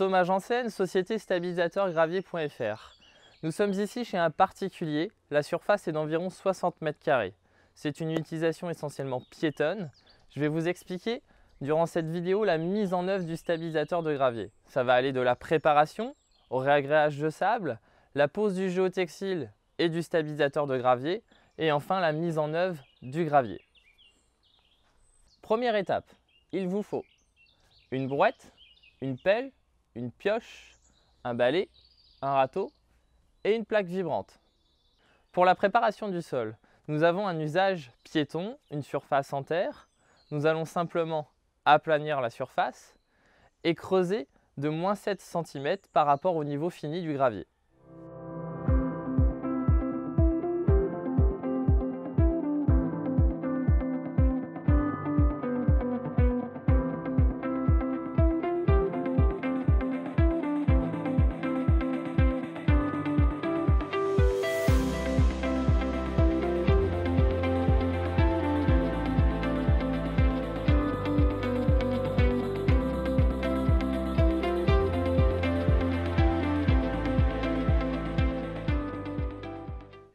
Thomas Janssen, société stabilisateurgravier.fr. Nous sommes ici chez un particulier. La surface est d'environ 60 m². C'est une utilisation essentiellement piétonne. Je vais vous expliquer durant cette vidéo la mise en œuvre du stabilisateur de gravier. Ça va aller de la préparation au réagréage de sable, la pose du géotextile et du stabilisateur de gravier et enfin la mise en œuvre du gravier. Première étape, il vous faut une brouette, une pelle, une pioche, un balai, un râteau et une plaque vibrante. Pour la préparation du sol, nous avons un usage piéton, une surface en terre. Nous allons simplement aplanir la surface et creuser de moins 7 cm par rapport au niveau fini du gravier.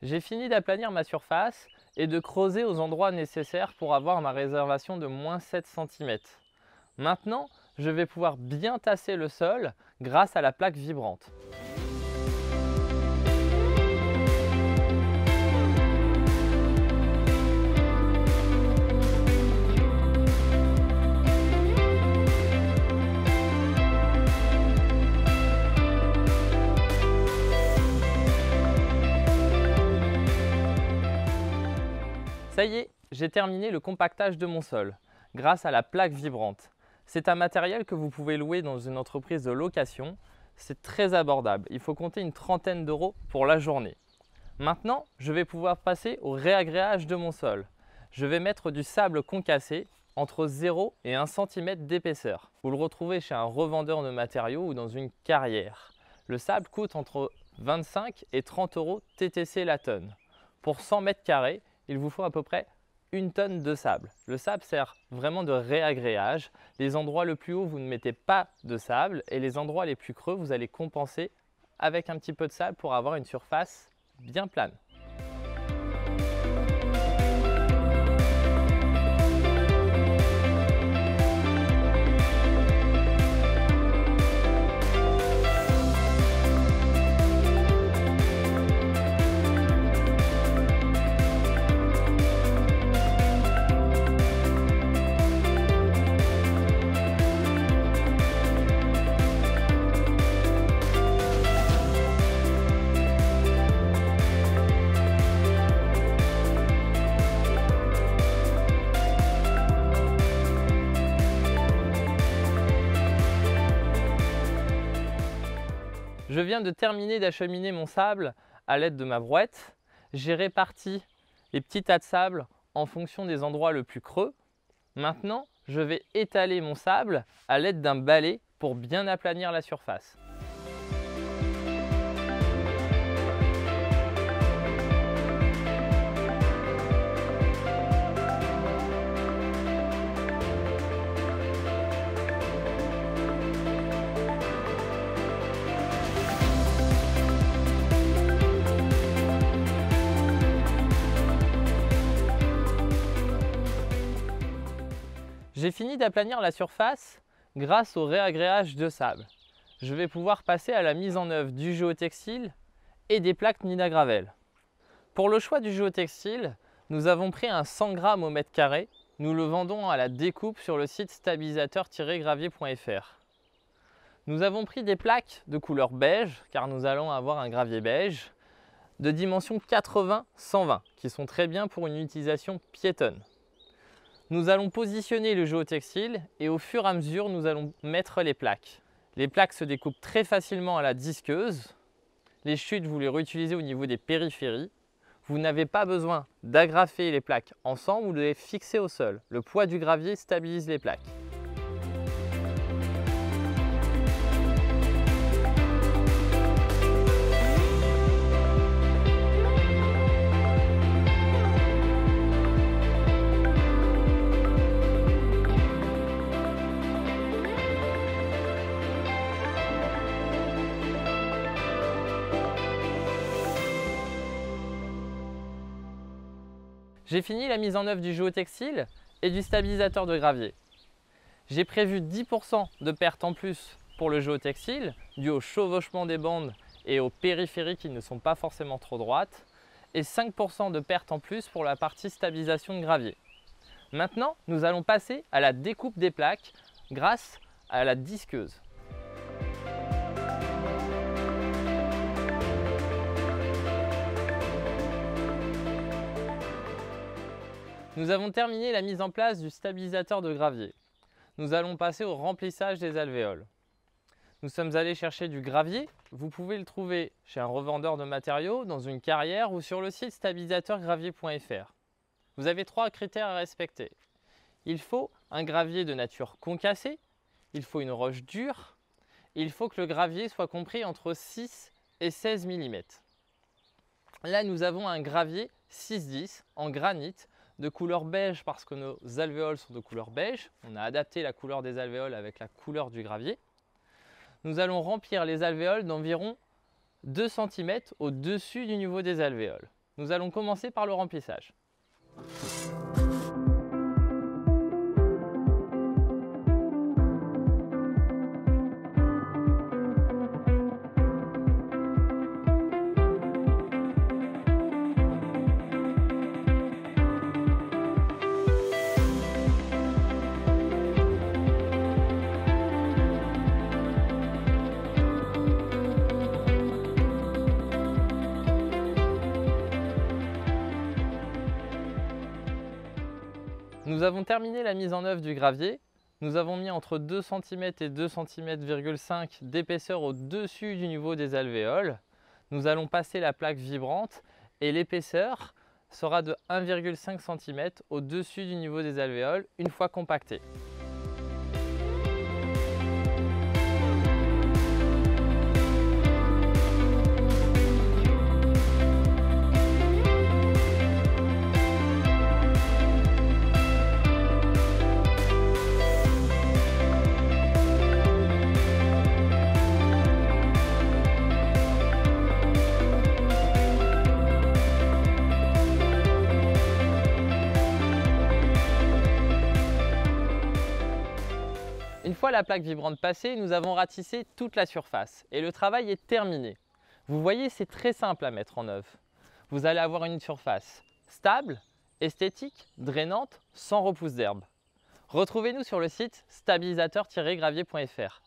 J'ai fini d'aplanir ma surface et de creuser aux endroits nécessaires pour avoir ma réservation de moins 7 cm. Maintenant, je vais pouvoir bien tasser le sol grâce à la plaque vibrante. Ça y est, j'ai terminé le compactage de mon sol grâce à la plaque vibrante. C'est un matériel que vous pouvez louer dans une entreprise de location. C'est très abordable. Il faut compter une trentaine d'euros pour la journée. Maintenant, je vais pouvoir passer au réagréage de mon sol. Je vais mettre du sable concassé entre 0 et 1 cm d'épaisseur. Vous le retrouvez chez un revendeur de matériaux ou dans une carrière. Le sable coûte entre 25 et 30 euros TTC la tonne. Pour 100 m², il vous faut à peu près 1 tonne de sable. Le sable sert vraiment de réagréage. Les endroits les plus hauts, vous ne mettez pas de sable et les endroits les plus creux, vous allez compenser avec un petit peu de sable pour avoir une surface bien plane. Je viens de terminer d'acheminer mon sable à l'aide de ma brouette. J'ai réparti les petits tas de sable en fonction des endroits les plus creux. Maintenant, je vais étaler mon sable à l'aide d'un balai pour bien aplanir la surface. J'ai fini d'aplanir la surface grâce au réagréage de sable. Je vais pouvoir passer à la mise en œuvre du géotextile et des plaques Nina Gravel. Pour le choix du géotextile, nous avons pris un 100 g au m². Nous le vendons à la découpe sur le site stabilisateur-gravier.fr. Nous avons pris des plaques de couleur beige, car nous allons avoir un gravier beige, de dimension 80-120, qui sont très bien pour une utilisation piétonne. Nous allons positionner le géotextile et au fur et à mesure, nous allons mettre les plaques. Les plaques se découpent très facilement à la disqueuse. Les chutes, vous les réutilisez au niveau des périphéries. Vous n'avez pas besoin d'agrafer les plaques ensemble, vous les fixer au sol. Le poids du gravier stabilise les plaques. J'ai fini la mise en œuvre du géotextile et du stabilisateur de gravier. J'ai prévu 10% de pertes en plus pour le géotextile, dû au chevauchement des bandes et aux périphéries qui ne sont pas forcément trop droites, et 5% de pertes en plus pour la partie stabilisation de gravier. Maintenant, nous allons passer à la découpe des plaques grâce à la disqueuse. Nous avons terminé la mise en place du stabilisateur de gravier. Nous allons passer au remplissage des alvéoles. Nous sommes allés chercher du gravier. Vous pouvez le trouver chez un revendeur de matériaux, dans une carrière ou sur le site stabilisateurgravier.fr. Vous avez 3 critères à respecter. Il faut un gravier de nature concassée, il faut une roche dure, et il faut que le gravier soit compris entre 6 et 16 mm. Là, nous avons un gravier 6-10 en granit de couleur beige parce que nos alvéoles sont de couleur beige. On a adapté la couleur des alvéoles avec la couleur du gravier. Nous allons remplir les alvéoles d'environ 2 cm au-dessus du niveau des alvéoles. Nous allons commencer par le remplissage. Nous avons terminé la mise en œuvre du gravier. Nous avons mis entre 2 cm et 2,5 cm d'épaisseur au-dessus du niveau des alvéoles. Nous allons passer la plaque vibrante et l'épaisseur sera de 1,5 cm au-dessus du niveau des alvéoles une fois compactée. Une fois la plaque vibrante passée, nous avons ratissé toute la surface et le travail est terminé. Vous voyez, c'est très simple à mettre en œuvre. Vous allez avoir une surface stable, esthétique, drainante, sans repousse d'herbe. Retrouvez-nous sur le site stabilisateur-gravier.fr.